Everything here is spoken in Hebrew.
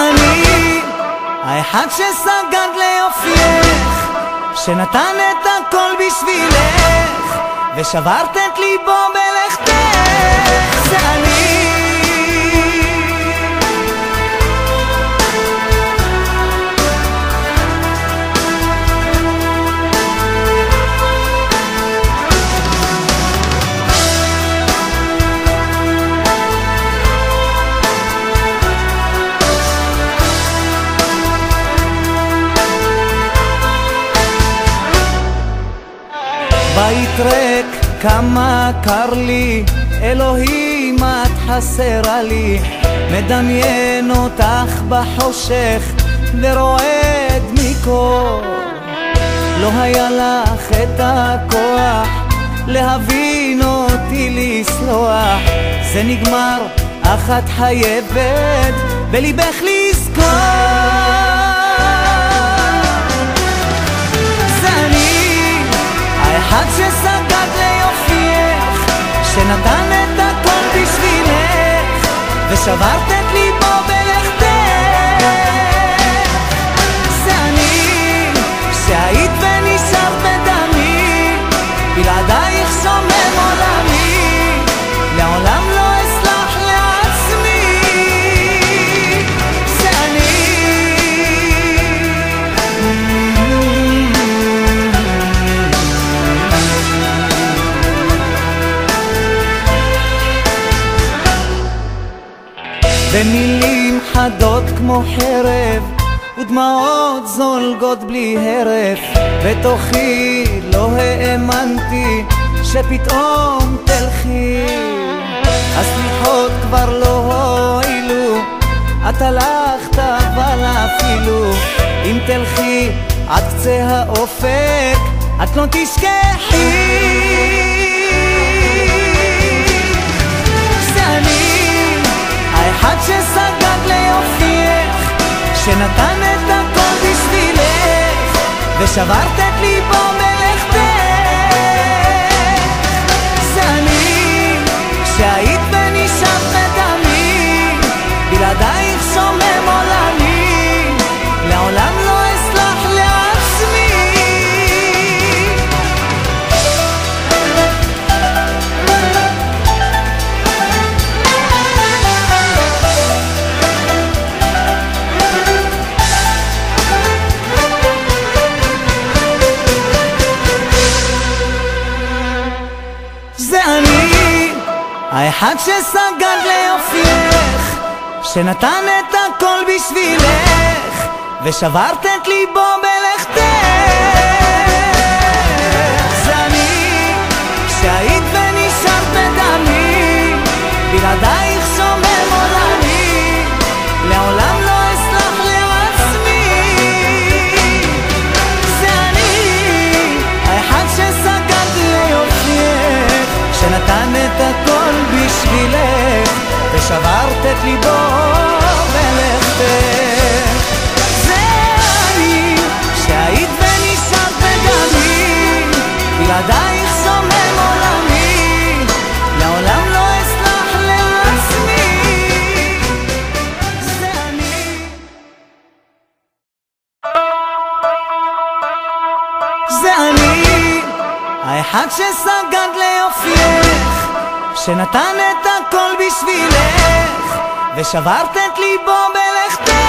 אני, האחד שסגד ליופייך, שנתן את הכל בשבילך, ושברת את ליבו בלכתך. זה אני. בית ריק, כמה קר לי, אלוהים את חסרה לי, מדמיין אותך בחושך ורועד מקור. לא היה לך את הכוח להבין אותי, לסלוח, זה נגמר, אך את חייבת בליבך לזכור. אחד שסגד ליופייך, שנתן את הכל בשבילך, ושברת את ליבו בלכתך. זה אני, שהיית ונשארת בדמי, בלעדייך שומם עולמי, לעולם לא אסלח לעצמי. זה אני. במילים חדות כמו חרב, ודמעות זולגות בלי הרף, בתוכי לא האמנתי שפתאום תלכי. הסליחות כבר לא הועילו, את הלכת אבל אפילו אם תלכי עד קצה האופק את לא תשכחי. זה אני, האחד שסגד ליופייך, שנתן את הכל בשבילך, ושברת את ליבו בלכתך. זה אני, שהיית ונשארת בדמי, בלעדייך שומם עולמי, לעולם לא אסלח לעצמי. האחד שסגד ליופייך, שנתן את הכל בשבילך, ושברת את ליבו בלכתך. זה אני, שהיית ונשארת בדמי, בלעדייך שומם עולמי, לעולם לא אסלח לעצמי. זה אני, האחד שסגד ליופייך, שנתן את הכל בשבילך, ושברת את ליבו בלכתך. זה אני, שהיית ונשארת בדמי, בלעדייך שומם עולמי, לעולם לא אסלח לעצמי. זה אני. זה אני, האחד שסגד ליופייך, שנתן את הכל בשבילך, ושברת את ליבו בלכתך.